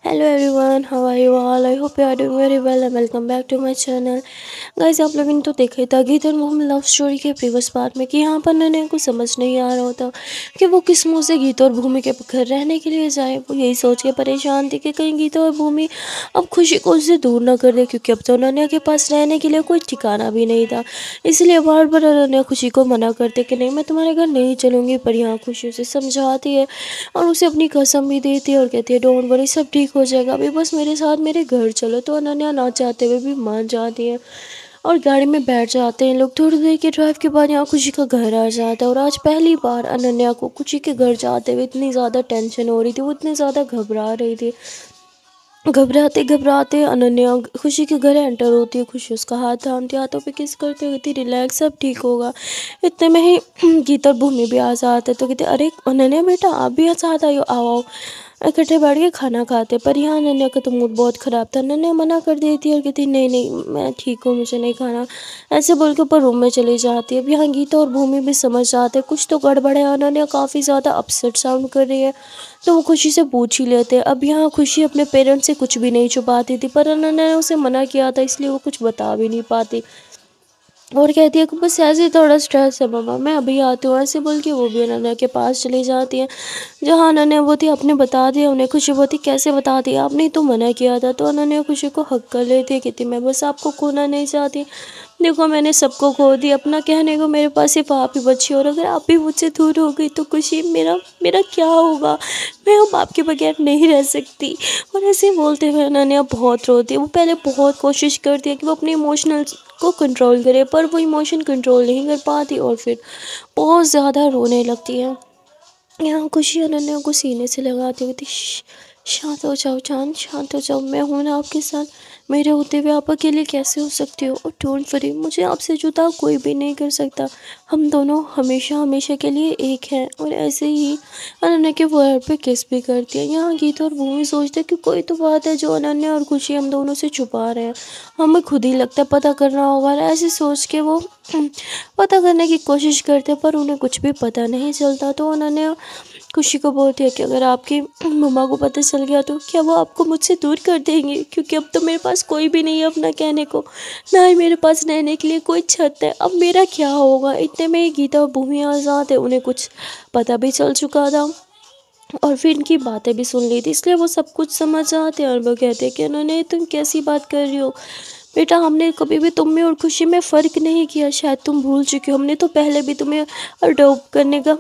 Hello everyone, how are you all? I hope you are doing very well and welcome back to my channel. Guys आप लोगों ने तो देखा ही था गीत और मोहम्मद लव स्टोरी के प्रीवियस पार्ट में कि यहाँ पर नन्हे को समझ नहीं आ रहा होता कि वो किस मुंह से गीत और भूमि के घर रहने के लिए जाए। वो यही सोच के परेशान थी कि कहीं गीता और भूमि अब खुशी को उससे दूर ना कर दे, क्योंकि अब तो अनन्या के पास रहने के लिए कोई ठिकाना भी नहीं था। इसलिए बार बार अनन्या खुशी को मना करते कि नहीं, मैं तुम्हारे घर नहीं चलूँगी, पर यहाँ खुशी उसे समझाती है और उसे अपनी कसम भी देती है और कहती है डोंट वरी, सब ठीक हो जाएगा, अभी बस मेरे साथ मेरे घर चलो। तो अनन्या ना चाहते हुए भी मान जाती है और गाड़ी में बैठ जाते हैं लोग। थोड़ी देर के ड्राइव के बाद यहाँ खुशी का घर आ जाता है और आज पहली बार अनन्या को खुशी के घर जाते हुए इतनी ज़्यादा टेंशन हो रही थी, वो इतनी ज़्यादा घबरा रही थी। घबराते घबराते अनन्या खुशी के घर एंटर होती है। खुशी उसका हाथ थामती, हाथों पे किस करते हुए थी, रिलैक्स, सब ठीक होगा। इतने में ही गीता और भूमि भी आ जाते तो कहते अरे अनन्या बेटा, आप भी साथ आइयो, आओ आओ। इकट्ठे बैठ के खाना खाते, पर यहाँ अनन्या का तो मूड बहुत ख़राब था। अनन्या मना कर देती है और कहती नहीं नहीं मैं ठीक हूँ, मुझे नहीं खाना, ऐसे बोल के ऊपर रूम में चली जाती है। अब यहाँ गीता और भूमि भी समझ जाते कुछ तो गड़बड़ है, अनन्या काफ़ी ज़्यादा अपसेट साउंड कर रही है, तो वो खुशी से पूछ ही लेते हैं। अब यहाँ खुशी अपने पेरेंट्स से कुछ भी नहीं छुपाती थी, पर अनन्या ने उसे मना किया था, इसलिए वो कुछ बता भी नहीं पाती और कहती है कि बस ऐसे ही थोड़ा स्ट्रेस है मम्मा, मैं अभी आती हूँ, ऐसे बोल के वो भी अनन्या के पास चली जाती है। जहाँ अनन्या वो थी आपने बता दिया उन्हें। खुशी वो थी कैसे बता दिया, आपने ही तो मना किया था। तो अनन्या खुशी को हक कर लेती है, कहती मैं बस आपको खोना नहीं चाहती, देखो मैंने सबको खो दिया, अपना कहने को मेरे पास सिर्फ आप ही बची, और अगर आप भी मुझसे दूर हो गई तो खुशी मेरा मेरा क्या होगा, मैं अब आपके बगैर नहीं रह सकती। और ऐसे बोलते हुए अनन्या बहुत रोती है। वो पहले बहुत कोशिश करती है कि वो अपने इमोशनल को कंट्रोल करे, पर वो इमोशन कंट्रोल नहीं कर पाती और फिर बहुत ज़्यादा रोने लगती है। यहाँ खुशी अनन्या को सीने से लगाती हुई थी, शांत हो जाओ जान, शांत हो जाओ, मैं हूं ना आपके साथ, मेरे होते हुए आप अकेले कैसे हो सकती हो, और डोंट वरी, मुझे आपसे जुदा कोई भी नहीं कर सकता, हम दोनों हमेशा हमेशा के लिए एक हैं। और ऐसे ही अनन्या के वर्ड पे किस भी करती है। यहाँ गीता और भूमि सोचते कि कोई तो बात है जो अनन्या और खुशी हम दोनों से छुपा रहे हैं, हमें खुद ही लगता है पता करना होगा। ऐसे सोच के वो पता करने की कोशिश करते, पर उन्हें कुछ भी पता नहीं चलता। तो उन्होंने खुशी को बोलती है कि अगर आपकी मम्मा को पता चल गया तो क्या वो आपको मुझसे दूर कर देंगे, क्योंकि अब तो मेरे पास कोई भी नहीं है अपना कहने को, ना ही मेरे पास रहने के लिए कोई छत है, अब मेरा क्या होगा। इतने में ही गीता और भूमि आज़ाद है, उन्हें कुछ पता भी चल चुका था और फिर इनकी बातें भी सुन ली थी, इसलिए वो सब कुछ समझ जाते हैं। और वो कहते हैं कि उन्होंने तुम कैसी बात कर रही हो बेटा, हमने कभी भी तुम में और खुशी में फ़र्क नहीं किया, शायद तुम भूल चुके हो, हमने तो पहले भी तुम्हें अडॉप्ट करने का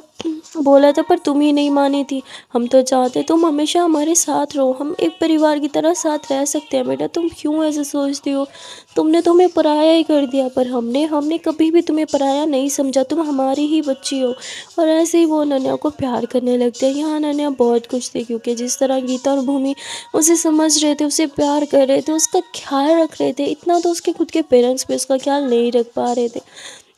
बोला था, पर तुम ही नहीं मानी थी। हम तो चाहते तुम हमेशा हमारे साथ रहो, हम एक परिवार की तरह साथ रह सकते हैं बेटा, तुम क्यों ऐसे सोचती हो, तुमने तो हमें पराया ही कर दिया, पर हमने हमने कभी भी तुम्हें पराया नहीं समझा, तुम हमारी ही बच्ची हो। और ऐसे ही वो अनन्या को प्यार करने लगते हैं। यहाँ अनन्या बहुत खुश थी, क्योंकि जिस तरह गीता और भूमि उसे समझ रहे थे, उसे प्यार कर रहे थे, उसका ख्याल रख रहे थे, इतना तो उसके खुद के पेरेंट्स भी उसका ख्याल नहीं रख पा रहे थे।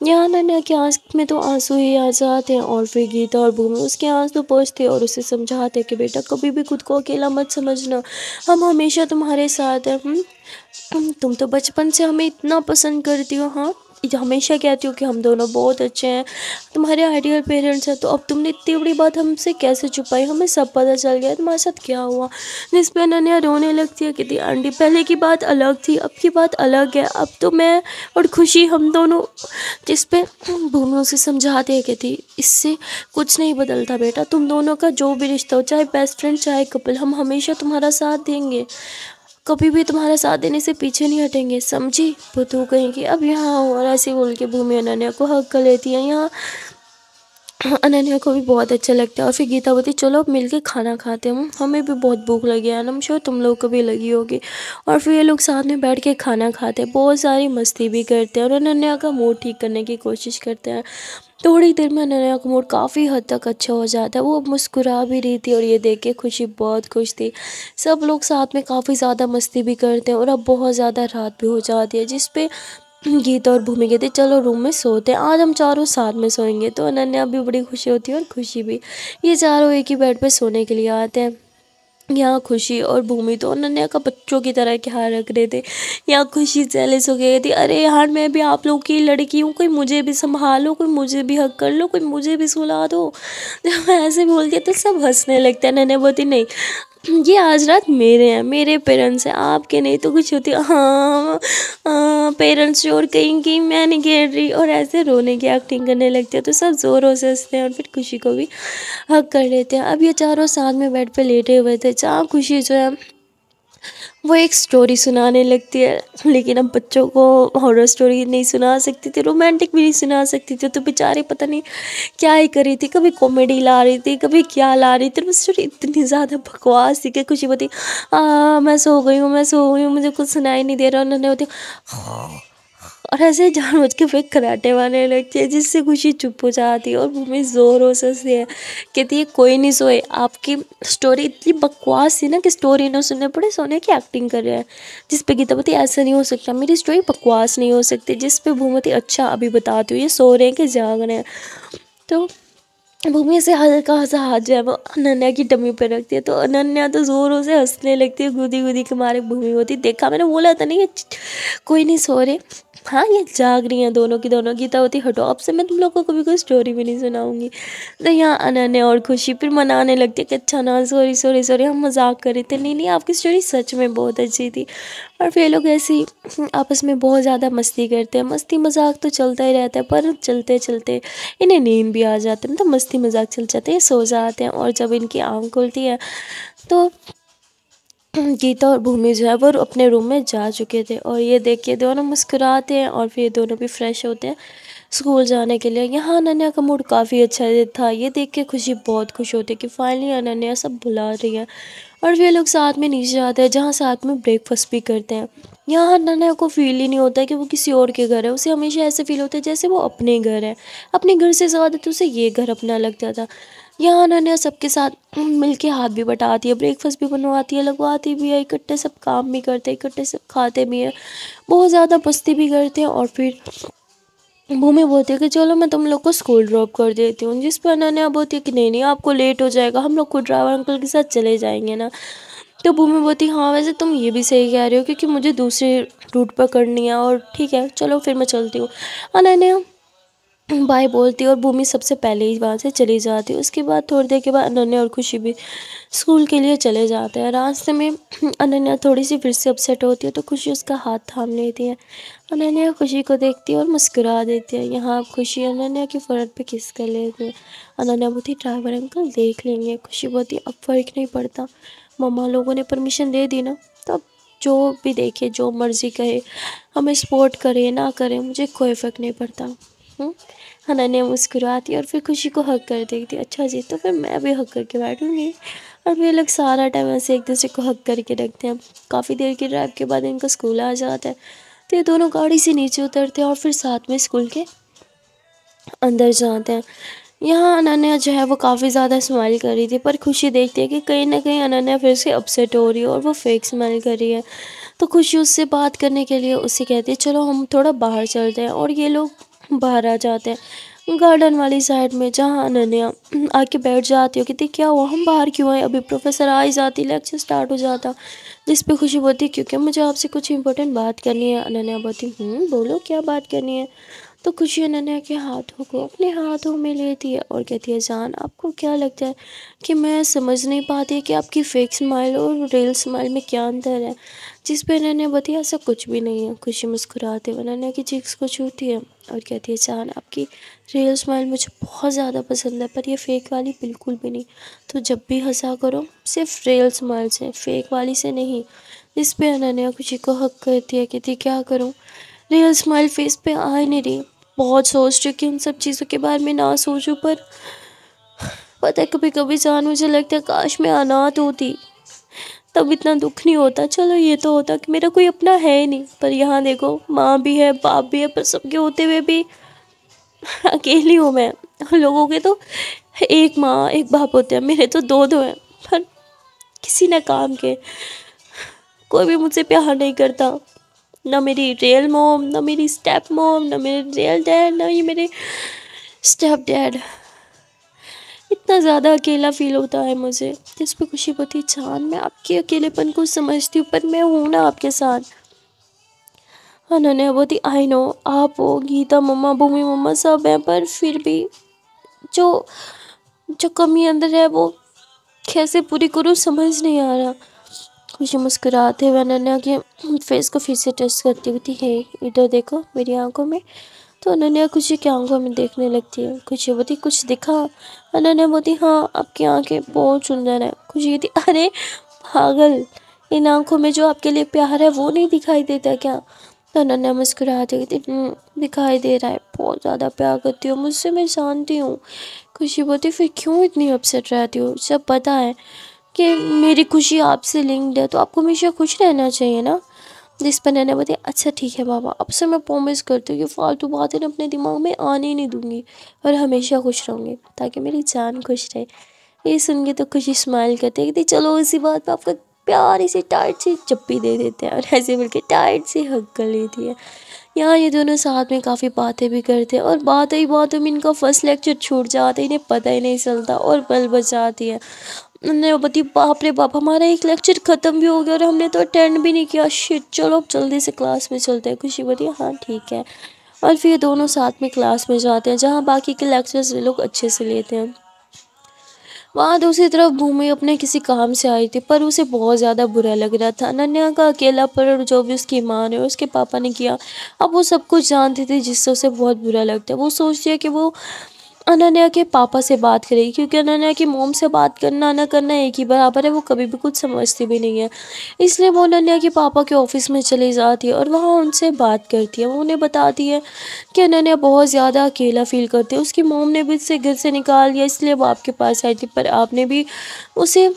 यहाँ अनन्या की आँख में तो आंसू ही आ जाते हैं और फिर गीता और भूमि उसके आंसू पोंछते और उसे समझाते कि बेटा कभी भी खुद को अकेला मत समझना, हम हमेशा तुम्हारे साथ हैं। तुम तो बचपन से हमें इतना पसंद करती हो, हाँ हमेशा कहती हो कि हम दोनों बहुत अच्छे हैं, तुम्हारे आइडियल पेरेंट्स हैं, तो अब तुमने इतनी बड़ी बात हमसे कैसे छुपाई, हमें सब पता चल गया तुम्हारे साथ क्या हुआ। जिस पे अनन्या रोने लगती है, कहती आंटी पहले की बात अलग थी, अब की बात अलग है, अब तो मैं और खुशी हम दोनों। जिस पे भूमि उसे समझाते हैं, कहती इससे कुछ नहीं बदलता बेटा, तुम दोनों का जो भी रिश्ता हो, चाहे बेस्ट फ्रेंड चाहे कपल, हम हमेशा तुम्हारा साथ देंगे, कभी भी तुम्हारा साथ देने से पीछे नहीं हटेंगे, समझी बुद्धू कहेंगी। अब यहाँ और ऐसे बोल के भूमि अनन्या को हक कर लेती है। यहाँ अनन्या को भी बहुत अच्छा लगता है और फिर गीता बोलती चलो अब मिलके खाना खाते हैं, हमें भी बहुत भूख लगी है, हम श्योर तुम लोग को भी लगी होगी। और फिर ये लोग साथ में बैठ के खाना खाते हैं, बहुत सारी मस्ती भी करते हैं और अनन्या का मूड ठीक करने की कोशिश करते हैं। थोड़ी देर में अनन्या का मूड काफ़ी हद तक अच्छा हो जाता है, वो मुस्कुरा भी रही थी और ये देख के खुशी बहुत खुश थी। सब लोग साथ में काफ़ी ज़्यादा मस्ती भी करते हैं और अब बहुत ज़्यादा रात भी हो जाती है, जिस पे गीता और भूमि कहते चलो रूम में सोते हैं, आज हम चारों साथ में सोएंगे। तो अनन्या भी बड़ी खुशी होती है और खुशी भी, ये चारों एक ही बेड पे सोने के लिए आते हैं। यहाँ खुशी और भूमि तो अनन्या का बच्चों की तरह ख्याल रख रहे थे। यहाँ खुशी जेलस हो गई थी, अरे यार मैं भी आप लोग की लड़की हूँ, कोई मुझे भी संभालो, कोई मुझे भी हक कर लो, कोई मुझे भी सुला दो। जब मैं ऐसे बोलती है तो सब हंसने लगते हैं। अनन्या बोलती नहीं, ये आज रात मेरे हैं, मेरे पेरेंट्स हैं, आपके नहीं तो कुछ होती हाँ पेरेंट्स शोर कहीं मैं नहीं खेल रही, और ऐसे रोने की एक्टिंग करने लगते हैं। तो सब ज़ोरों से हंसते हैं और फिर खुशी को भी हक कर लेते हैं। अब ये चारों साथ में बेड पे लेटे हुए थे, जहाँ खुशी जो है वो एक स्टोरी सुनाने लगती है। लेकिन अब बच्चों को हॉरर स्टोरी नहीं सुना सकती थी, रोमांटिक भी नहीं सुना सकती थी, तो बेचारे पता नहीं क्या ही कर रही थी, कभी कॉमेडी ला रही थी, कभी क्या ला रही थी। वो स्टोरी इतनी ज़्यादा बकवास थी कि खुशी बोती मैं सो गई हूँ, मैं सो गई हूँ, मुझे कुछ सुनाई नहीं दे रहा। उन्होंने होती और ऐसे जानबूझ के फिर कराटे मारने लगती है, जिससे खुशी चुप हो जाती है और भूमि ज़ोरों से हंसती है। कहती है कोई नहीं सोए, आपकी स्टोरी इतनी बकवास थी ना कि स्टोरी ना सुनने पड़े, सोने की एक्टिंग कर रहे हैं। जिस पे गीता बोती ऐसा नहीं हो सकता, मेरी स्टोरी बकवास नहीं हो सकती। जिस पे भूमति अच्छा अभी बताती हूँ, ये सो रहे हैं कि जाग रहे हैं। तो भूमि से हल्का सा हाथ जो है वो अनन्या की टमी पे रखती है, तो अनन्या तो ज़ोरों से हंसने लगती है, गुदी गुदी के मारे। भूमि होती देखा मैंने बोला था नहीं, ये कोई नहीं सो रहे, हाँ ये जाग रही हैं दोनों की दोनों। गीता होती हटो, अब से मैं तुम लोग को कभी कोई स्टोरी भी नहीं सुनाऊंगी। तो यहाँ अनन्या और खुशी फिर मनाने लगती है कि अच्छा ना, सॉरी सॉरी सॉरी, हम मजाक कर रहे थे, नहीं नहीं आपकी स्टोरी सच में बहुत अच्छी थी। और फिर ये लोग ऐसे ही आपस में बहुत ज़्यादा मस्ती करते हैं। मस्ती मजाक तो चलता ही रहता है, पर चलते चलते इन्हें नींद भी आ जाती है, मतलब मस्ती मजाक चल जाते हैं, सो जाते हैं। और जब इनकी आँख खुलती है तो गीता और भूमि जो है वो अपने रूम में जा चुके थे, और ये देख के दोनों मुस्कुराते हैं और फिर ये दोनों भी फ्रेश होते हैं स्कूल जाने के लिए। यहाँ अनन्या का मूड काफ़ी अच्छा था, ये देख के खुशी बहुत खुश होती है कि फाइनली अनन्या सब भुला रही है। और वे लोग साथ में नीचे जाते हैं, जहाँ साथ में ब्रेकफास्ट भी करते हैं। यहाँ अनन्या को फील ही नहीं होता है कि वो किसी और के घर है, उसे हमेशा ऐसे फील होता है जैसे वो अपने घर है। अपने घर से ज़्यादा तो उसे ये घर अपना लगता था। यहाँ अनन्या सबके साथ मिलके हाथ भी बटाती है, ब्रेकफास्ट भी बनवाती है, लगवाती भी है, इकट्ठे सब काम भी करते हैं, इकट्ठे सब खाते भी हैं, बहुत ज़्यादा मस्ती भी करते हैं। और फिर भूमि बोलती है कि चलो मैं तुम लोग को स्कूल ड्रॉप कर देती हूँ, जिस पर अनन्या बोलती है कि नहीं नहीं आपको लेट हो जाएगा, हम लोग खुद ड्राइवर अंकल के साथ चले जाएंगे ना। तो भूमि बोलती हाँ वैसे तुम ये भी सही कह रहे हो, क्योंकि मुझे दूसरी रूट पकड़नी है, और ठीक है चलो फिर मैं चलती हूँ। अनन्या बाय बोलती है और भूमि सबसे पहले ही वहाँ से चली जाती है। उसके बाद थोड़ी देर के बाद अनन्या और खुशी भी स्कूल के लिए चले जाते हैं। रास्ते में अनन्या थोड़ी सी फिर से अपसेट होती है, तो खुशी उसका हाथ थाम लेती है। अनन्या खुशी को देखती है और मुस्कुरा देती है। यहाँ खुशी अनन्या की फ़र्क पे किस कर लेती है। अनन्या बोलती ड्राइवर अंकल देख लेंगे। खुशी बोलती अब फ़र्क नहीं पड़ता, मम्मा लोगों ने परमिशन दे दी ना, तो अब जो भी देखे जो मर्ज़ी कहे, हमें सपोर्ट करे ना करे, मुझे कोई फ़र्क नहीं पड़ता। अनन्या मुस्कुराती और फिर खुशी को हक कर देती। अच्छा जी, तो फिर मैं भी हक करके बैठूंगी। और वे लोग सारा टाइम ऐसे एक दूसरे को हक करके रखते हैं। काफ़ी देर की ड्राइव के बाद इनका स्कूल आ जाता है, तो ये दोनों गाड़ी से नीचे उतरते हैं और फिर साथ में स्कूल के अंदर जाते हैं। यहाँ अनन्या जो है वो काफ़ी ज़्यादा स्माइल कर रही थी, पर खुशी देखती है कि कहीं ना कहीं अनन्या फिर से अपसेट हो रही है और वो फेक स्माइल कर रही है। तो खुशी उससे बात करने के लिए उससे कहती है चलो हम थोड़ा बाहर चलते हैं, और ये लोग बाहर आ जाते हैं गार्डन वाली साइड में, जहाँ अनन्या आके बैठ जाती हो। कहती क्या हुआ, हम बाहर क्यों आए, अभी प्रोफेसर आ ही जाती, लेक्चर स्टार्ट हो जाता। जिस पे खुशी बोलती क्योंकि मुझे आपसे कुछ इंपॉर्टेंट बात करनी है। अनन्या बोलती बोलो क्या बात करनी है। तो खुशी अनन्या के हाथों को अपने हाथों में लेती है और कहती है जान आपको क्या लगता है कि मैं समझ नहीं पाती कि आपकी फेक स्माइल और रियल स्माइल में क्या अंतर है। जिस पे अनन्या बताया ऐसा कुछ भी नहीं है। खुशी मुस्कुराते हुए अनन्या की चीक्स को छूती है और कहती है जान आपकी रियल स्माइल मुझे बहुत ज़्यादा पसंद है, पर ये फेक वाली बिल्कुल भी नहीं। तो जब भी हंसा करो सिर्फ रियल स्माइल से, फेक वाली से नहीं। इस पे अनन्या खुशी को हक करती है, कहती क्या करूँ, रियल स्माइल फेस पे आ ही नहीं रही। बहुत सोच रही कि उन सब चीज़ों के बारे में ना सोचूं, पर पता है कभी कभी जान मुझे लगता है काश मैं अनाथ होती, तब इतना दुख नहीं होता। चलो ये तो होता कि मेरा कोई अपना है ही नहीं, पर यहाँ देखो माँ भी है बाप भी है, पर सबके होते हुए भी अकेली हूँ मैं। लोगों के तो एक माँ एक बाप होते हैं, मेरे तो दो दो हैं, पर किसी ना काम के। कोई भी मुझसे प्यार नहीं करता, ना मेरी रियल मॉम, ना मेरी स्टेप मॉम, ना मेरे रियल डैड, ना ये मेरे स्टेप डैड। इतना ज़्यादा अकेला फील होता है मुझे। जिस पे खुशी होती जान मैं आपके अकेलेपन को समझती हूँ, पर मैं हूँ ना आपके साथ। अनन्या बोती आई नो, आप हो, गीता मम्मा, भूमि मम्मा सब हैं, पर फिर भी जो जो कमी अंदर है वो कैसे पूरी करूँ समझ नहीं आ रहा। खुशी मुस्कुराते हुए अनन्या के फेस को फिर से टच करती होती है, इधर देखो मेरी आंखों में। तो अनन्या खुशी की आंखों में देखने लगती है। खुशी बोलती कुछ दिखा? अनन्या बोलती हाँ आपकी आंखें बहुत सुंदर है। खुशी कहती अरे पागल, इन आंखों में जो आपके लिए प्यार है वो नहीं दिखाई देता क्या? तो अनन्या मुस्कुराती कहती दिखाई दे रहा है, बहुत ज़्यादा प्यार करती हो मुझसे, मैं जानती हूँ। खुशी बोलती फिर क्यों इतनी अपसेट रहती हो, जब पता है कि मेरी खुशी आपसे लिंक्ड है तो आपको हमेशा खुश रहना चाहिए ना। जिस पर नैना बोली अच्छा ठीक है बाबा, अब से मैं प्रॉमिस करती हूँ कि फालतू बातें ना अपने दिमाग में आने ही नहीं दूंगी और हमेशा खुश रहूँगी ताकि मेरी जान खुश रहे। ये सुन के तो खुशी स्माइल करती है, कहती चलो इसी बात पर आपको प्यारी सी टाइट सी चप्पी दे देते हैं, और ऐसे बोल के टाइट से हग कर लेती है। यहाँ ये दोनों साथ में काफ़ी बातें भी करते हैं और बात ही बातों में इनका फर्स्ट लेक्चर छूट जाता है, इन्हें पता ही नहीं चलता और बल बच जाती है। उन्होंने बती बाप रे बाप, हमारा एक लेक्चर ख़त्म भी हो गया और हमने तो अटेंड भी नहीं किया, शिट चलो अब जल्दी से क्लास में चलते हैं। खुशी बोली हाँ ठीक है, और फिर दोनों साथ में क्लास में जाते हैं जहाँ बाकी के लेक्चर्स वे लोग अच्छे से लेते हैं। वहाँ दूसरी तरफ भूमि अपने किसी काम से आई थी पर उसे बहुत ज़्यादा बुरा लग रहा था। अनन्या का अकेलापन और जो भी उसकी माँ ने और उसके पापा ने किया, अब वो सब कुछ जानती थी जिससे उसे बहुत बुरा लगता है। वो सोचती है कि वो अनन्या के पापा से बात करेगी, क्योंकि अनन्या की मोम से बात करना ना करना एक ही बराबर है, वो कभी भी कुछ समझती भी नहीं है। इसलिए वो अनन्या के पापा के ऑफिस में चली जाती है और वहाँ उनसे बात करती है। वो उन्हें बताती है कि अनन्या बहुत ज़्यादा अकेला फील करती है, उसकी मोम ने भी उसे घर से निकाल दिया इसलिए वो आपके पास आई थी, पर आपने भी उसे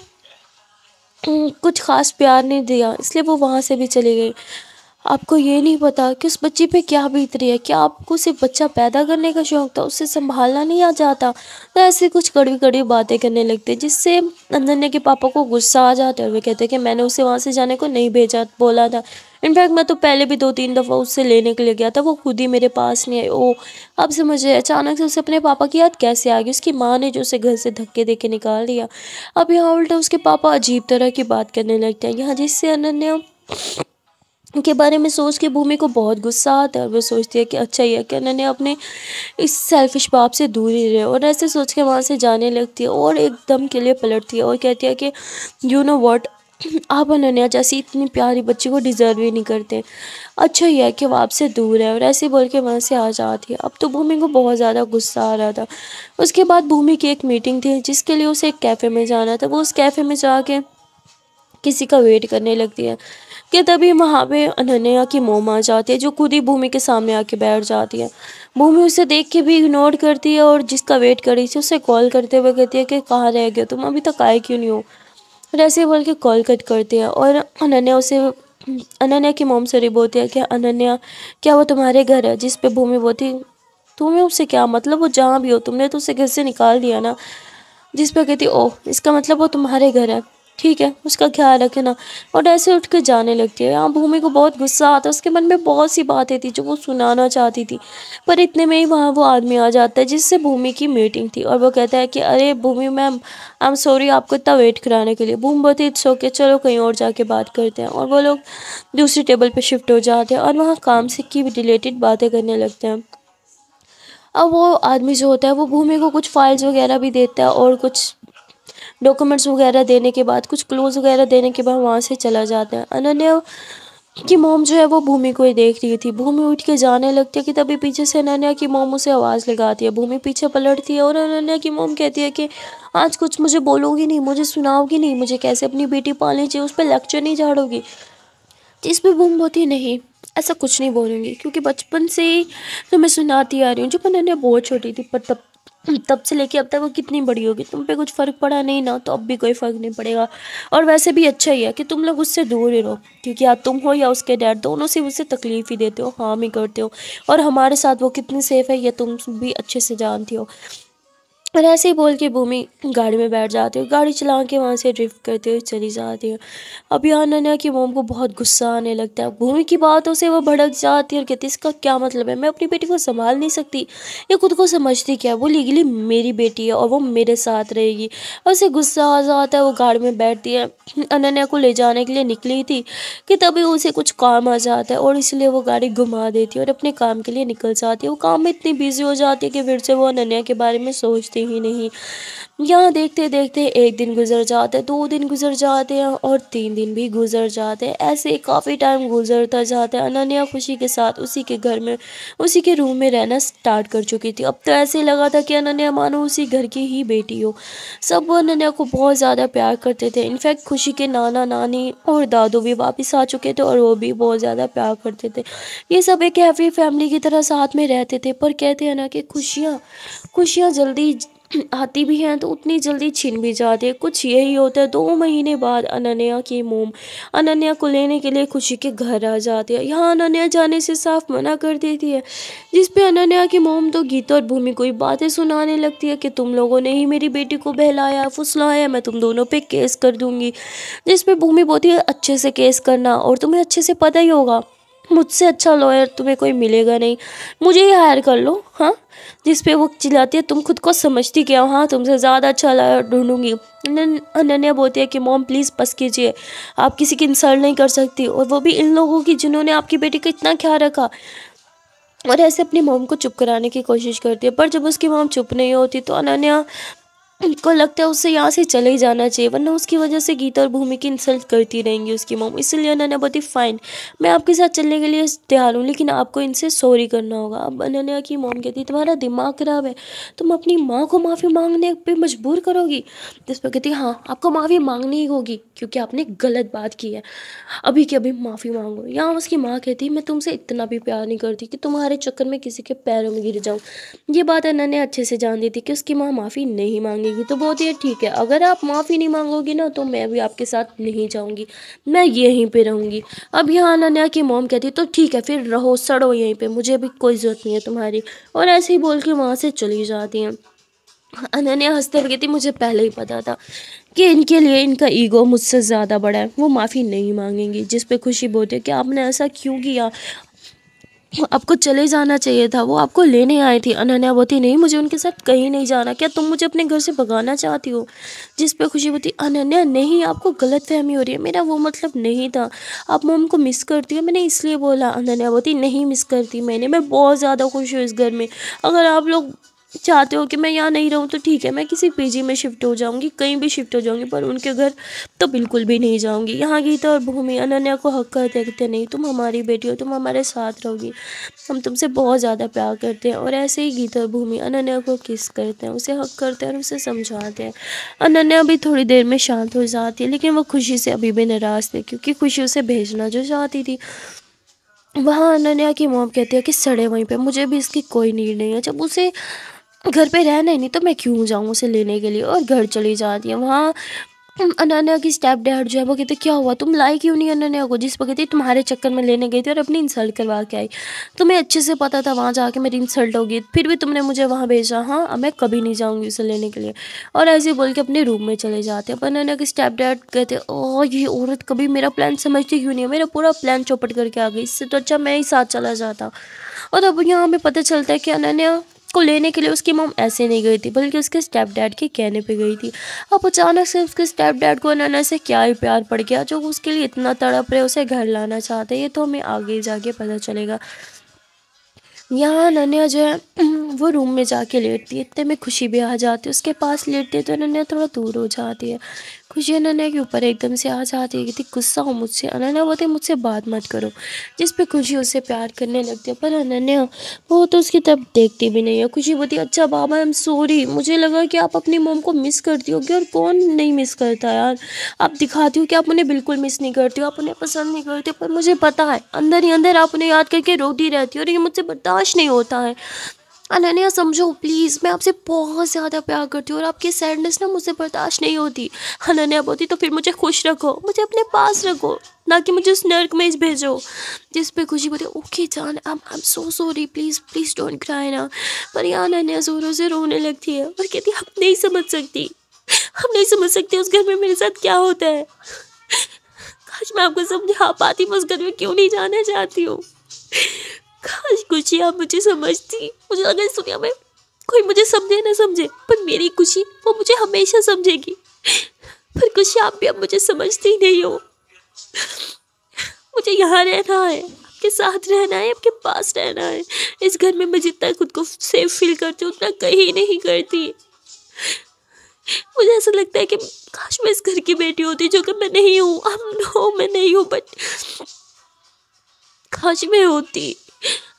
कुछ खास प्यार नहीं दिया इसलिए वो वहाँ से भी चली गई। आपको ये नहीं पता कि उस बच्ची पे क्या बीत रही है, क्या आपको सिर्फ बच्चा पैदा करने का शौक था, उससे संभालना नहीं आ जाता? तो ऐसे कुछ कड़वी कड़वी बातें करने लगते हैं जिससे अनन्या के पापा को गुस्सा आ जाता है। वे कहते हैं कि मैंने उसे वहाँ से जाने को नहीं भेजा, बोला था। इनफैक्ट मैं तो पहले भी 2-3 दफ़ा उससे लेने के लिए गया था, वो खुद ही मेरे पास नहीं आई। ओ अब समझे अचानक से उसे अपने पापा की याद कैसे आ गई, उसकी माँ ने जो उसे घर से धक्के दे के निकाल दिया। अब यहाँ उल्टा उसके पापा अजीब तरह की बात करने लगते हैं यहाँ, जिससे अनन्या के बारे में सोच के भूमि को बहुत गुस्सा आता है और वो सोचती है कि अच्छा ही है कि अनन्या अपने इस सेल्फिश बाप से दूर ही रहे, और ऐसे सोच के वहाँ से जाने लगती है और एकदम के लिए पलटती है और कहती है कि यू नो व्हाट, आप अनन्या जैसी इतनी प्यारी बच्ची को डिज़र्व ही नहीं करते, अच्छा ही है कि वो आपसे दूर है, और ऐसे बोल के वहाँ से आ जाती है। अब तो भूमि को बहुत ज़्यादा गुस्सा आ रहा था। उसके बाद भूमि की एक मीटिंग थी जिसके लिए उसे एक कैफ़े में जाना था। वो उस कैफ़े में जाके किसी का वेट करने लगती है कि तभी वहाँ पे अनन्या की मोम आ जाती है जो खुद ही भूमि के सामने आके बैठ जाती है। भूमि उसे देख के भी इग्नोर करती है और जिसका वेट कर रही थी उसे कॉल करते हुए कहती है कि कहाँ रह गए तुम, अभी तक आए क्यों नहीं हो? और ऐसे बोल के कॉल कट करती है और अनन्या की मोम सॉरी बोलती है कि अनन्या क्या वो तुम्हारे घर है? जिस पे भूमि बोलती तुम्हें उससे क्या मतलब, वो जहाँ भी हो तुमने तो उसे घर से निकाल दिया ना। जिस पे कहती ओह इसका मतलब वो तुम्हारे घर है, ठीक है उसका ख्याल रखना, और ऐसे उठ कर जाने लगती है। यहाँ भूमि को बहुत गुस्सा आता है, उसके मन में बहुत सी बातें थी जो वो सुनाना चाहती थी, पर इतने में ही वहाँ वो आदमी आ जाता है जिससे भूमि की मीटिंग थी, और वो कहता है कि अरे भूमि मैम आई एम सॉरी आपको इतना वेट कराने के लिए। भूमि बोलती इट्स ओके चलो कहीं और जाके बात करते हैं, और वो लोग दूसरी टेबल पर शिफ्ट हो जाते हैं और वहाँ काम से की रिलेटेड बातें करने लगते हैं। अब वो आदमी जो होता है वो भूमि को कुछ फाइल्स वगैरह भी देता है और कुछ डॉक्यूमेंट्स वगैरह देने के बाद, कुछ क्लोज वगैरह देने के बाद वहाँ से चला जाता है। अनन्या की मोम जो है वो भूमि को ही देख रही थी। भूमि उठ के जाने लगती है कि तभी पीछे से अनन्या की मोम उसे आवाज़ लगाती है। भूमि पीछे पलटती है और अनन्या की मोम कहती है कि आज कुछ मुझे बोलोगी नहीं, मुझे सुनाओगी नहीं, मुझे कैसे अपनी बेटी पालनी चाहिए उस पर लेक्चर नहीं झाड़ोगी? जिस पे बूम होती नहीं, ऐसा कुछ नहीं बोलूँगी क्योंकि बचपन से ही तो मैं सुनाती आ रही हूँ। जब अनन्या बहुत छोटी थी पर तब तब से लेके अब तक वो कितनी बड़ी होगी, तुम पे कुछ फ़र्क पड़ा नहीं ना तो अब भी कोई फ़र्क नहीं पड़ेगा। और वैसे भी अच्छा ही है कि तुम लोग उससे दूर ही रहो, क्योंकि या तुम हो या उसके डैड दोनों से उसे तकलीफ़ ही देते हो, हार्म ही करते हो, और हमारे साथ वो कितनी सेफ़ है ये तुम भी अच्छे से जानती हो। और ऐसे ही बोल के भूमि गाड़ी में बैठ जाती है, गाड़ी चला के वहाँ से ड्रिफ्ट करते हुए चली जाती है। अब यहाँ अनन्या की मोम को बहुत गुस्सा आने लगता है। भूमि की बातों से वो भड़क जाती है और कहती है इसका क्या मतलब है, मैं अपनी बेटी को संभाल नहीं सकती? ये खुद को समझती क्या है? वो लीगली मेरी बेटी है और वो मेरे साथ रहेगी। और उसे गुस्सा आ जाता है, वो गाड़ी में बैठती है। अनन्या को ले जाने के लिए निकली थी कि तभी उसे कुछ काम आ जाता है और इसलिए वो गाड़ी घुमा देती है और अपने काम के लिए निकल जाती है। वो काम में इतनी बिजी हो जाती है कि फिर से वो अनन्या के बारे में सोचती ही नहीं। यहाँ देखते देखते एक दिन गुजर जाता है, 2 दिन गुजर जाते हैं और 3 दिन भी गुजर जाते हैं। ऐसे काफ़ी टाइम गुजरता जाता है। अनन्या खुशी के साथ उसी के घर में, उसी के रूम में रहना स्टार्ट कर चुकी थी। अब तो ऐसे लगा था कि अनन्या मानो उसी घर की ही बेटी हो। सब अनन्या को बहुत ज़्यादा प्यार करते थे। इनफैक्ट खुशी के नाना नानी और दादू भी वापस आ चुके थे और वो भी बहुत ज़्यादा प्यार करते थे। ये सब एक हैप्पी फैमिली की तरह साथ में रहते थे। पर कहते हैं ना कि खुशियाँ खुशियाँ जल्दी आती भी हैं तो उतनी जल्दी छिन भी जाती है। कुछ यही होता है। 2 महीने बाद अनन्या की मोम अनन्या को लेने के लिए खुशी के घर आ जाती है। यहाँ अनन्या जाने से साफ मना कर देती है, जिस पे अनन्या की मोम तो गीता और भूमि को बातें सुनाने लगती है कि तुम लोगों ने ही मेरी बेटी को बहलाया फुसलाया, मैं तुम दोनों पे केस कर दूंगी। जिस पे भूमि बोलती है अच्छे से केस करना, और तुम्हें अच्छे से पता ही होगा मुझसे अच्छा लॉयर तुम्हें कोई मिलेगा नहीं, मुझे ही हायर कर लो। हाँ, जिस पे वो चिल्लाती है तुम खुद को समझती क्या हो, हाँ तुमसे ज़्यादा अच्छा लॉयर ढूंढूंगी। अनन्या बोलती है कि मॉम प्लीज़ बस कीजिए, आप किसी की इंसल्ट नहीं कर सकती, और वो भी इन लोगों की जिन्होंने आपकी बेटी का इतना ख्याल रखा। और ऐसे अपनी मॉम को चुप कराने की कोशिश करती है। पर जब उसकी मॉम चुप नहीं होती तो अनन्या को लगता है उससे यहाँ से चले ही जाना चाहिए, वरना उसकी वजह से गीता और भूमि की इंसल्ट करती रहेंगी उसकी मॉम। इसीलिए अनन्या बोलती फाइन, मैं आपके साथ चलने के लिए तैयार हूँ, लेकिन आपको इनसे सॉरी करना होगा। अब अनन्या की मॉम कहती तुम्हारा दिमाग खराब है, तुम अपनी माँ को माफ़ी मांगने पे मजबूर करोगी। जिस पर कहती हाँ आपको माफ़ी मांगनी ही होगी क्योंकि आपने गलत बात की है, अभी के अभी माफ़ी मांगो। यहाँ उसकी माँ कहती मैं तुमसे इतना भी प्यार नहीं करती कि तुम्हारे चक्कर में किसी के पैरों में गिर जाऊँ। ये बात अनन्या अच्छे से जानती थी कि उसकी माँ माफ़ी नहीं मांगेगी। तो बोलती है ठीक है, अगर आप माफ़ी नहीं मांगोगी ना तो मैं भी आपके साथ नहीं जाऊँगी, मैं यहीं पे रहूँगी। अब यहाँ अनन्या की मॉम कहती है तो ठीक है फिर रहो सड़ो यहीं पे, मुझे भी कोई ज़रूरत नहीं है तुम्हारी। और ऐसे ही बोल के वहाँ से चली जाती हैं। अनन्या हंसते हुए कहती मुझे पहले ही पता था कि इनके लिए इनका ईगो मुझसे ज़्यादा बड़ा है, वो माफ़ी नहीं मांगेंगी। जिस पे खुशी बोलती है कि आपने ऐसा क्यों किया, आपको चले जाना चाहिए था, वो आपको लेने आए थे। अनन्या बोती नहीं मुझे उनके साथ कहीं नहीं जाना, क्या तुम मुझे अपने घर से भगाना चाहती हो। जिस पे खुशी बोती अनन्या नहीं आपको गलत फहमी हो रही है, मेरा वो मतलब नहीं था, आप मोम को मिस करती हो मैंने इसलिए बोला। अनन्या बोती नहीं मिस करती मैं बहुत ज़्यादा खुश हूँ इस घर में। अगर आप लोग चाहते हो कि मैं यहाँ नहीं रहूँ तो ठीक है, मैं किसी पीजी में शिफ्ट हो जाऊँगी, कहीं भी शिफ्ट हो जाऊँगी, पर उनके घर तो बिल्कुल भी नहीं जाऊँगी। यहाँ गीता और भूमि अनन्या को हक कर देखते नहीं, तुम हमारी बेटी हो, तुम हमारे साथ रहोगी, हम तुमसे बहुत ज़्यादा प्यार करते हैं। और ऐसे ही गीता और भूमि अनन्या को किस करते हैं, उसे हक करते हैं और उसे समझाते हैं। अनन्या भी थोड़ी देर में शांत हो जाती है, लेकिन वो खुशी से अभी भी नाराज़ थी क्योंकि खुशी उसे भेजना जो चाहती थी। वहाँ अनन्या की मॉम कहती है कि सड़े वहीं पे, मुझे भी इसकी कोई नीड नहीं है, जब उसे घर पे रहना ही नहीं तो मैं क्यों जाऊँ उसे लेने के लिए। और घर चली जाती है। वहाँ अनन्या की स्टेप डैड जो है वो कहते क्या हुआ तुम लाई क्यों नहीं अनन्या को। जिस पर कहती तुम्हारे चक्कर में लेने गई थी और अपनी इंसल्ट करवा के आई, तुम्हें अच्छे से पता था वहाँ जाके मेरी इंसल्ट होगी, फिर भी तुमने मुझे वहाँ भेजा। हाँ अब मैं कभी नहीं जाऊँगी उसे लेने के लिए। और ऐसे बोल के अपने रूम में चले जाते हैं। पर अनन्या के स्टेप डैड कहते ओ ये औरत कभी मेरा प्लान समझती क्यों नहीं है, मेरा पूरा प्लान चौपट करके आ गई, इससे तो अच्छा मैं ही साथ चला जाता। और अब यहाँ हमें पता चलता है कि अनन्या को लेने के लिए उसकी मॉम ऐसे नहीं गई थी बल्कि उसके स्टेप डैड के कहने पे गई थी। अब अचानक से उसके स्टेप डैड को अनन्या से क्या ही प्यार पड़ गया जो उसके लिए इतना तड़प रहे, उसे घर लाना चाहते। ये तो हमें आगे जाके पता चलेगा। यहाँ अनन्या जो है वो रूम में जाके लेटती है, इतने में खुशी भी आ जाती है उसके पास। लेटती है तो अनन्या थोड़ा दूर हो जाती है। खुशी अनन्या के ऊपर एकदम से आ जाती है, कहती गुस्सा हो मुझसे। अनन्या बोलती मुझसे बात मत करो। जिस पे खुशी उससे प्यार करने लगती है, पर अनन्या वो तो उसकी तरफ देखती भी नहीं है। खुशी बोलती अच्छा बाबा आई एम सॉरी, मुझे लगा कि आप अपनी मोम को मिस करती होगी, और कौन नहीं मिस करता यार। आप दिखाती हो कि आप उन्हें बिल्कुल मिस नहीं करती हो, आप उन्हें पसंद नहीं करते, पर मुझे पता है अंदर ही अंदर आप उन्हें याद करके रोती रहती हो और ये मुझसे बर्दाश्त नहीं होता है। अनन्या समझो प्लीज़, मैं आपसे बहुत ज़्यादा प्यार करती हूँ और आपकी सैडनेस ना मुझे बर्दाश्त नहीं होती। अनन्या बोलती तो फिर मुझे खुश रखो, मुझे अपने पास रखो, ना कि मुझे उस नर्क में भेजो। जिस पे खुशी बोलती ओके जान I am so sorry, please please don't cry ना। पर यहाँ अनन्या ज़ोरों से रोने लगती है और कहती आप नहीं समझ सकती, हम नहीं समझ सकते उस घर में मेरे साथ क्या होता है। काश मैं आपको समझा पाती, मैं उस घर में क्यों नहीं जाना चाहती हूँ। काश खुशी आप मुझे समझती। मुझे लगा इस दुनिया में कोई मुझे समझे ना समझे, पर मेरी खुशी वो मुझे हमेशा समझेगी। पर खुशी आप भी अब मुझे समझती ही नहीं हो। मुझे यहाँ रहना है, आपके साथ रहना है, आपके पास रहना है। इस घर में मैं जितना खुद को सेफ फील करती हूँ उतना कहीं नहीं करती। मुझे ऐसा लगता है कि काश मैं इस घर की बेटी होती, जो कि मैं नहीं हूँ। नो, मैं नहीं हूँ, बट काश मैं होती।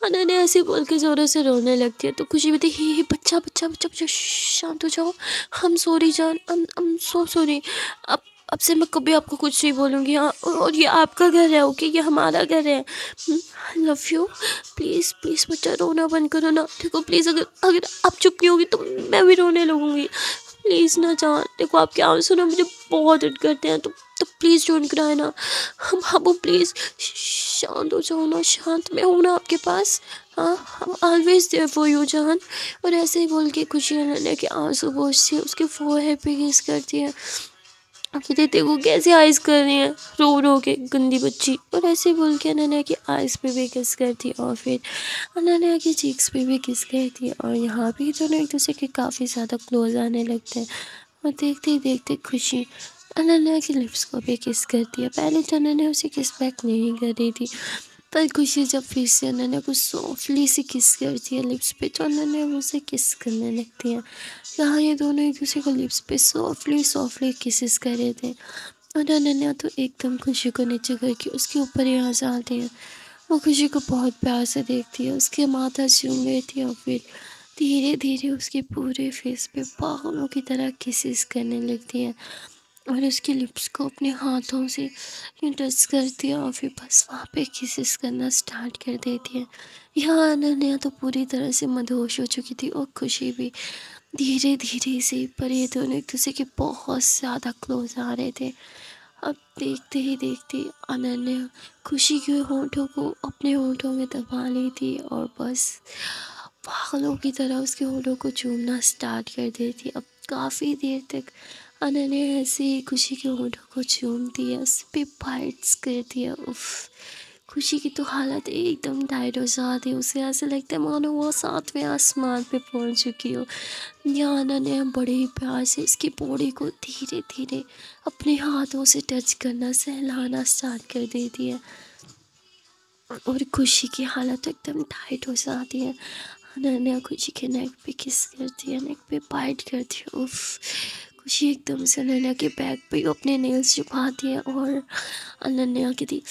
अनन्या ऐसे बोल के ज़ोरों से रोने लगती है। तो खुशी भी थी, हे बच्चा बच्चा बच्चा बच्चा, शांत हो जाओ। हम सॉरी जान, हम सो सॉरी। अब से मैं कभी आपको कुछ नहीं बोलूँगी। हाँ, और ये आपका घर है, ओके, ये हमारा घर है। I love you. Please please बच्चा, रोना बंद करो ना। देखो प्लीज़, अगर अगर आप चुप नहीं होगी तो मैं भी रोने लगूंगी। प्लीज़ ना जान, देखो आपके आंसू ना मुझे बहुत हिट करते हैं। तो प्लीज़ डोंट क्राई ना। हम बाबू प्लीज़ शांत हो जाओ ना, शांत। मैं हूँ ना आपके पास। हाँ, हम ऑलवेज देयर फॉर यू जान। और ऐसे ही बोल के खुशी अनन्या के आंसू पोंछती है, उसके फोरहेड पे किस करती है। अभी देखो कैसे आइस कर रही है, रो रो के, गंदी बच्ची। और ऐसे बोल के अनन्या की आइस पे भी किस करती है, और फिर अनन्या की चीक्स पे भी किस करती है। और यहाँ भी दोनों एक दूसरे के काफ़ी ज़्यादा क्लोज आने लगते हैं। और देखते ही देखते खुशी अनन्या की लिप्स को भी किस करती है। पहले तो अनन्या उसे किस बैक नहीं कर रही थी, पर खुशी जब फिर से अनन्या को सॉफ्टली से किस करती है लिप्स पे, तो अनन्या उसे किस करने लगती है। यहाँ ये दोनों एक दूसरे को लिप्स पे सॉफ्टली सॉफ्टली किसेस कर रहे थे। और अनन्या तो एकदम खुशी को नीचे करके उसके ऊपर ही आ जाती है। वो खुशी को बहुत प्यार से देखती है, उसके माथा चूम लेती है और फिर धीरे धीरे उसके पूरे फेस पे पागलों की तरह किसेस करने लगती है। और उसके लिप्स को अपने हाथों से यूँ टच करती है और फिर बस वहाँ पे किसेस करना स्टार्ट कर देती है। यहाँ अनन्या तो पूरी तरह से मदहोश हो चुकी थी और खुशी भी धीरे धीरे से, पर ये दोनों एक दूसरे के बहुत ज़्यादा क्लोज आ रहे थे। अब देखते ही देखते अनन्या खुशी के होंठों को अपने होंठों में दबा ली थी और बस पागलों की तरह उसके होठों को चूमना स्टार्ट कर देती। अब काफ़ी देर तक अनन्या ऐसे ही खुशी के होठों को चूमती है, उस पे बाइट्स करती है। उफ, खुशी की तो हालत एकदम टाइट हो जाती है। उसे ऐसा लगता है मानो वो 7वें आसमान पे पहुंच चुकी हो। यहाँ अनन्या बड़े ही प्यार से इसकी बॉडी को धीरे धीरे अपने हाथों से टच करना, सहलाना स्टार्ट कर देती है। और खुशी की हालत एकदम टाइट हो जाती है। अनन्या खुशी के नेक पे किस करती है, नेक पे बाइट करती है। उफ, खुशी एकदम से अनन्या के बैक पे अपने नेल्स छुपाती है और अनन्या की दी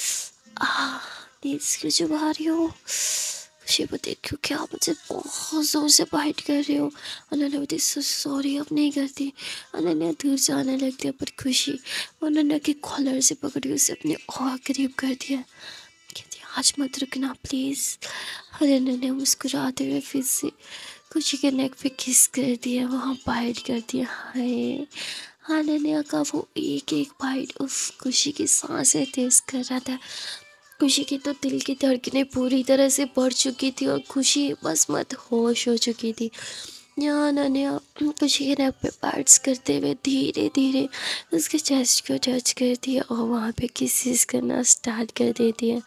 नेल्स क्यों छुपा रही हो? खुशी को देखो क्या आप मुझे बहुत ज़ोर से बाइट कर रहे हो। अनन्या बोलती सॉरी, अब नहीं करती। अनन्या दूर जाने लगती है, पर खुशी अनन्या के कॉलर से पकड़ के उसे अपने और करीब कर दिया। कहती आज मत रुकना प्लीज़। अनन्या ने मुस्कुराते हुए फिर से खुशी के नेक पे किस कर दिया, वहाँ बाइट कर दिया। हाय, अनन्या का वो एक एक बाइट उफ, खुशी की सांसें तेज कर रहा था। खुशी की तो दिल की धड़कनें पूरी तरह से बढ़ चुकी थी और खुशी बस मत होश हो चुकी थी। यहाँ अनन्या खुशी के नेक पे बाइट्स करते हुए धीरे धीरे उसके चेस्ट को टच करती है और वहाँ पे किसेस करना स्टार्ट कर देती है।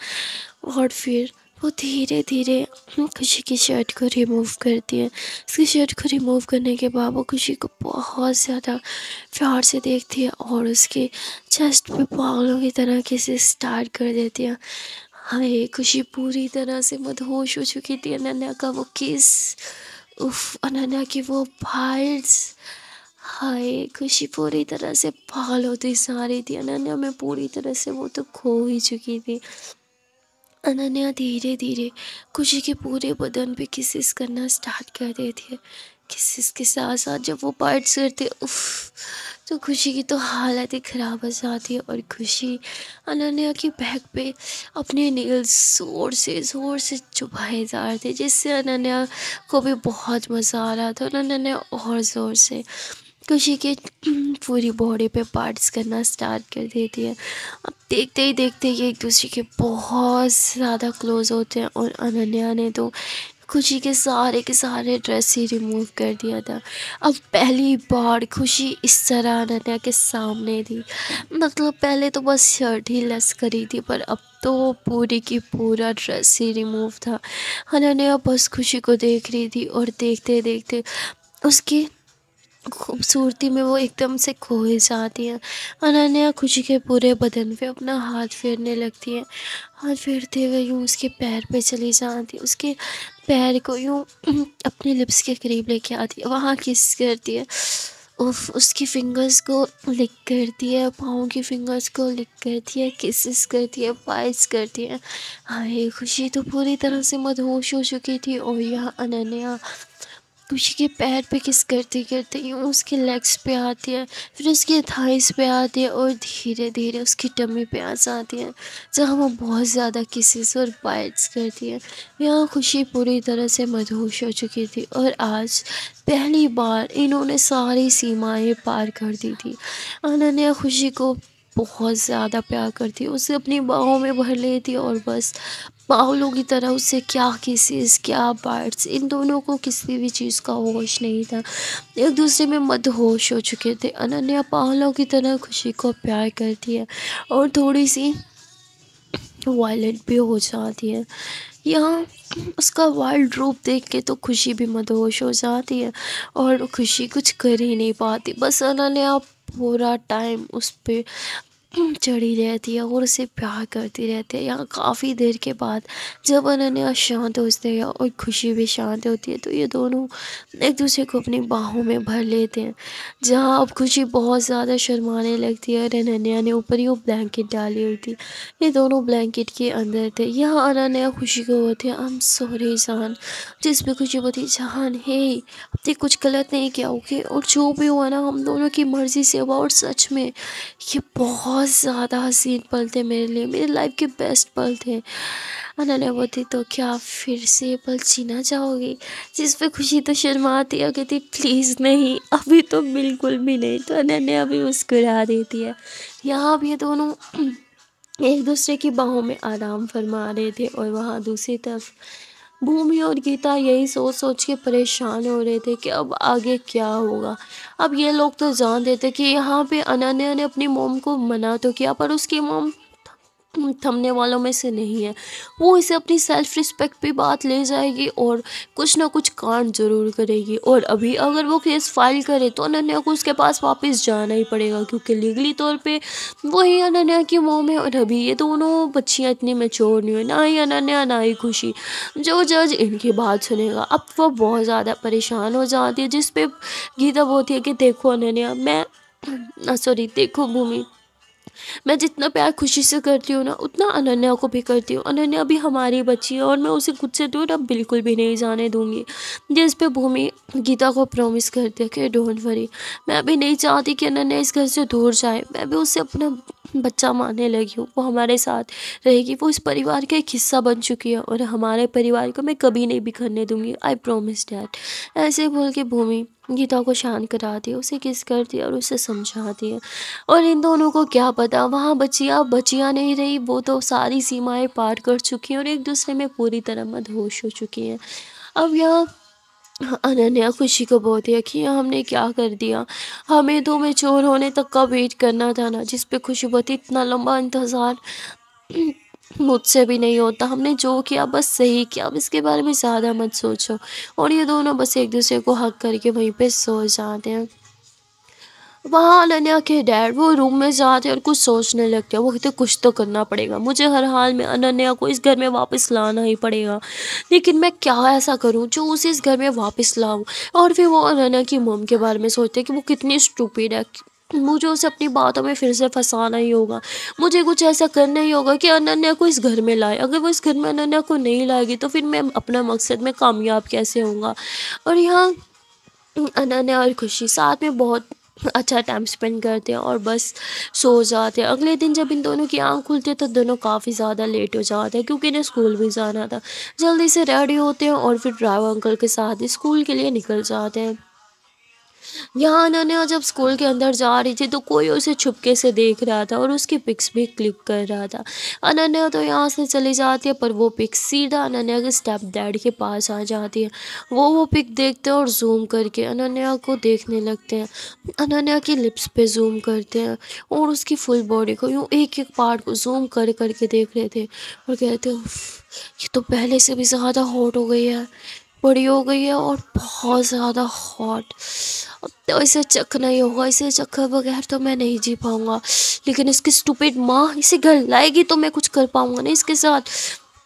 और फिर वो धीरे धीरे खुशी की शर्ट को रिमूव करती है। उसकी शर्ट को रिमूव करने के बाद वो खुशी को बहुत ज़्यादा प्यार से देखती है और उसके चेस्ट पे पागलों की तरह किसे स्टार्ट कर देती है। हाय, खुशी पूरी तरह से मदहोश हो चुकी थी। अनन्या का वो किस, उफ, अनन्या की वो बाइट्स, हाय, खुशी पूरी तरह से पागल होती जा रही थी। अनन्या में पूरी तरह से वो तो खो ही चुकी थी। अनन्या धीरे धीरे खुशी के पूरे बदन पे किसेस करना स्टार्ट कर देती है। किसेस के साथ साथ जब वो बाइट्स करते उफ, तो खुशी की तो हालत ही ख़राब हो जाती है और खुशी अनन्या की बैक पे अपने नेल्स ज़ोर से चुभाए जा रहे थे, जिससे अनन्या को भी बहुत मज़ा आ रहा था। और अनन्या और ज़ोर से खुशी के पूरी बॉडी पे पार्ट्स करना स्टार्ट कर देती है। अब देखते ही देखते ये एक दूसरे के बहुत ज़्यादा क्लोज होते हैं और अनन्या ने तो खुशी के सारे ड्रेस ही रिमूव कर दिया था। अब पहली बार खुशी इस तरह अनन्या के सामने थी। मतलब पहले तो बस शर्ट ही लेस करी थी, पर अब तो पूरी की पूरा ड्रेस ही रिमूव था। अनन्या बस खुशी को देख रही थी और देखते देखते उसकी खूबसूरती में वो एकदम से खो ही जाती है। अनन्या खुशी के पूरे बदन पे अपना हाथ फेरने लगती है। हाथ फेरते हुए यूँ उसके पैर पे चली जाती है, उसके पैर को यूँ अपने लिप्स के करीब लेके आती है, वहाँ किस करती है। उफ, उसकी फिंगर्स को लिक करती है, पाँव की फिंगर्स को लिक करती है, किसेस करती है, बाइट्स करती है। हाय, खुशी तो पूरी तरह से मदहोश हो चुकी थी और यहाँ अनन्या खुशी के पैर पे किस करते करते यूँ उसके लेग्स पे आती है, फिर उसके थाइस पे आती है और धीरे धीरे उसकी टमी पे आ जाती है, जहाँ वो बहुत ज़्यादा किसेस और बाइट्स करती है। यहाँ खुशी पूरी तरह से मदहोश हो चुकी थी और आज पहली बार इन्होंने सारी सीमाएं पार कर दी थी। अनन्या खुशी को बहुत ज़्यादा प्यार करती, उसे अपनी बाहों में भर लेती और बस पागलों की तरह उससे क्या किसेस क्या बाइट्स, इन दोनों को किसी भी चीज़ का होश नहीं था, एक दूसरे में मदहोश हो चुके थे। अनन्या पागलों की तरह खुशी को प्यार करती है और थोड़ी सी वायलेंट भी हो जाती है। यहाँ उसका वाइल्ड रूप देख के तो खुशी भी मदहोश हो जाती है और खुशी कुछ कर ही नहीं पाती, बस अनन्या पूरा टाइम उस पे चढ़ी रहती है और उसे प्यार करती रहती है। यहाँ काफ़ी देर के बाद जब अनन्या शांत होते हैं और खुशी भी शांत होती है तो ये दोनों एक दूसरे को अपनी बाहों में भर लेते हैं, जहाँ अब खुशी बहुत ज़्यादा शर्माने लगती है और अनन्या ने ऊपर ही वो ब्लैंकेट डाली हुई थी, ये दोनों ब्लैंकेट के अंदर थे। यहाँ अनन्या खुशी को होती है, आई एम सॉरी जान, जिस पे खुशी होती जान हे अपने कुछ गलत नहीं किया, ओके, और जो भी हुआ ना हम दोनों की मर्ज़ी से हुआ और सच में ये बहुत ज़्यादा हसीन पल थे मेरे लिए, मेरी लाइफ के बेस्ट पल थे। अनन्या बोलती तो क्या फिर से ये पल जीना चाहोगी, जिस पे खुशी तो शर्माती है, कहती प्लीज़ नहीं, अभी तो बिल्कुल भी नहीं, तो अनन्या भी मुस्कुरा देती है। यहाँ अब ये दोनों एक दूसरे की बाहों में आराम फरमा रहे थे और वहाँ दूसरी तरफ भूमि और गीता यही सोच सोच के परेशान हो रहे थे कि अब आगे क्या होगा। अब ये लोग तो जान देते कि यहाँ पे अनन्या ने अपनी मॉम को मना तो किया पर उसकी मॉम थमने वालों में से नहीं है, वो इसे अपनी सेल्फ रिस्पेक्ट पे बात ले जाएगी और कुछ ना कुछ कांड ज़रूर करेगी। और अभी अगर वो केस फाइल करे तो अनन्या को उसके पास वापस जाना ही पड़ेगा, क्योंकि लीगली तौर पे वही अनन्या की मॉम है और अभी ये दोनों बच्चियाँ इतनी मैच्योर नहीं हुई, ना ही अनन्या ना ही खुशी। जो जज इनकी बात सुनेगा, अब वो बहुत ज़्यादा परेशान हो जाती है, जिस पे गीता बोलती है कि देखो अनन्या, मैं सॉरी देखो भूमि, मैं जितना प्यार खुशी से करती हूँ ना उतना अनन्या को भी करती हूँ, अनन्या भी हमारी बच्ची है और मैं उसे खुद से दूर अब बिल्कुल भी नहीं जाने दूंगी। जिस पे भूमि गीता को प्रॉमिस करती है कि डोंट वरी, मैं भी नहीं चाहती कि अनन्या इस घर से दूर जाए, मैं भी उसे अपना बच्चा मानने लगी हूँ, वो हमारे साथ रहेगी, वो इस परिवार का एक हिस्सा बन चुकी है और हमारे परिवार को मैं कभी नहीं बिखरने दूंगी, आई प्रॉमिस डैट। ऐसे बोल के भूमि गीता को शांत कराती है, उसे किस करती है और उसे समझाती है। और इन दोनों को क्या पता वहाँ बच्चियाँ बच्चियाँ नहीं रही, वो तो सारी सीमाएं पार कर चुकी हैं और एक दूसरे में पूरी तरह मदहोश हो चुकी हैं। अब यहाँ अनन्या खुशी को बोलती है कि हमने क्या कर दिया, हमें तो मैच्योर होने तक का वेट करना था ना, जिस पे खुशी बोलती इतना लंबा इंतज़ार मुझसे भी नहीं होता, हमने जो किया बस सही किया, अब इसके बारे में ज़्यादा मत सोचो। और ये दोनों बस एक दूसरे को हक करके वहीं पे सो जाते हैं। वहाँ अनन्या के डैड वो रूम में जाते और कुछ सोचने लगते हैं, वो कहते कुछ तो करना पड़ेगा, मुझे हर हाल में अनन्या को इस घर में वापस लाना ही पड़ेगा, लेकिन मैं क्या ऐसा करूँ जो उसे इस घर में वापस लाऊं। और फिर वो अनन्या की मॉम के बारे में सोचते हैं कि वो कितनी स्टूपिड है, मुझे उसे अपनी बातों में फिर से फंसाना ही होगा, मुझे कुछ ऐसा करना ही होगा कि अनन्या को इस घर में लाए, अगर वो इस घर में अनन्या को नहीं लाएगी तो फिर मैं अपना मकसद में कामयाब कैसे होऊंगा। और यहाँ अनन्या और खुशी साथ में बहुत अच्छा टाइम स्पेंड करते हैं और बस सो जाते हैं। अगले दिन जब इन दोनों की आँख खुलती है तो दोनों काफ़ी ज़्यादा लेट हो जाते हैं, क्योंकि इन्हें स्कूल भी जाना था। जल्दी से रेडी होते हैं और फिर ड्राइवर अंकल के साथ स्कूल के लिए निकल जाते हैं। यहाँ अनन्या जब स्कूल के अंदर जा रही थी तो कोई उसे छुपके से देख रहा था और उसकी पिक्स भी क्लिक कर रहा था। अनन्या तो यहाँ से चली जाती है पर वो पिक सीधा अनन्या के स्टेप डैड के पास आ जाती है। वो पिक देखते हैं और जूम करके अनन्या को देखने लगते हैं। अनन्या की लिप्स पे जूम करते हैं और उसकी फुल बॉडी को यूँ एक एक पार्ट को जूम कर करके देख रहे थे और कहते हैं ये तो पहले से भी ज़्यादा हॉट हो गई है, बड़ी हो गई है और बहुत ज़्यादा हॉट। अब तो इसे चखना ही होगा, इसे चखे बगैर तो मैं नहीं जी पाऊँगा, लेकिन इसकी स्टूपिड माँ इसे घर लाएगी तो मैं कुछ कर पाऊँगा ना इसके साथ।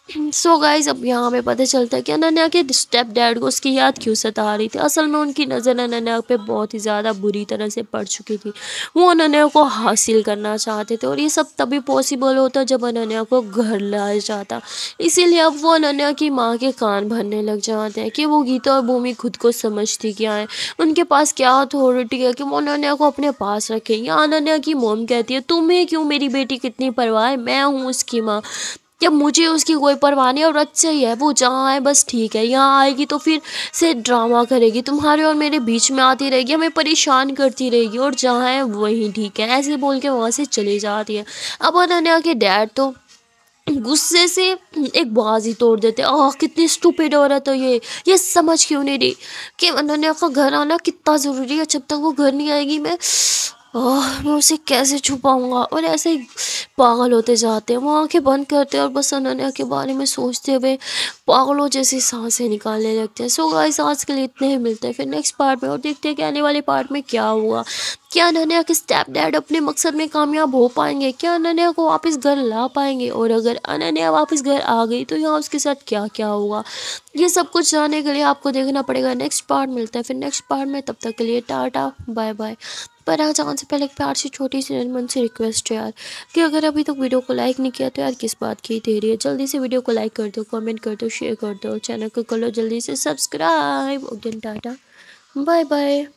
सो गाइस अब यहाँ पे पता चलता है कि अनन्या के स्टेप डैड को उसकी याद क्यों सता रही थी। असल में उनकी नज़र अनन्या पे बहुत ही ज़्यादा बुरी तरह से पड़ चुकी थी। वो अनन्या को हासिल करना चाहते थे और ये सब तभी पॉसिबल होता जब अनन्या को घर लाया जाता। इसीलिए अब वो अनन्या की माँ के कान भरने लग जाते हैं कि वो गीता और भूमि खुद को समझती क्या है, उनके पास क्या अथॉरिटी है कि वो अनन्या को अपने पास रखें। या अनन्या की मोम कहती है तुम्हें क्यों मेरी बेटी कितनी परवाह है, मैं हूँ उसकी माँ, जब मुझे उसकी कोई परवाह नहीं। और अच्छा ही है, वो जहाँ आए बस ठीक है, यहाँ आएगी तो फिर से ड्रामा करेगी, तुम्हारे और मेरे बीच में आती रहेगी, हमें परेशान करती रहेगी, और जहाँ है वहीं ठीक है, ऐसे बोल के वहाँ से चली जाती है। अब अनन्या के डैड तो गुस्से से एक बाज ही तोड़ देते। आह कितनी स्टूपिड औरत है ये समझ क्यों नहीं रही कि अनन्या का घर आना कितना ज़रूरी है। जब तक वो घर नहीं आएगी मैं उसे कैसे छुपाऊंगा। और ऐसे ही पागल होते जाते हैं, वो आंखें बंद करते हैं और बस अनन्या के बारे में सोचते हुए पागलों जैसी सांसें निकालने लगते हैं। सो गाइस आज के लिए इतने ही, मिलते हैं फिर नेक्स्ट पार्ट में और देखते हैं कि आने वाले पार्ट में क्या हुआ। क्या अनन्या के स्टेप डैड अपने मकसद में कामयाब हो पाएंगे, क्या अनन्या को वापस घर ला पाएंगे, और अगर अनन्या वापस घर आ गई तो यहाँ उसके साथ क्या क्या होगा, ये सब कुछ जानने के लिए आपको देखना पड़ेगा नेक्स्ट पार्ट। मिलता है फिर नेक्स्ट पार्ट में, तब तक के लिए टाटा बाय बाय। पर आज जाने से पहले एक प्यार से छोटी सी मन से रिक्वेस्ट है यार, कि अगर अभी तक वीडियो को लाइक नहीं किया तो यार किस बात की देरी है, जल्दी से वीडियो को लाइक कर दो, कमेंट कर दो, शेयर कर दो, चैनल को कर लो जल्दी से subscribe. Okay tata bye bye.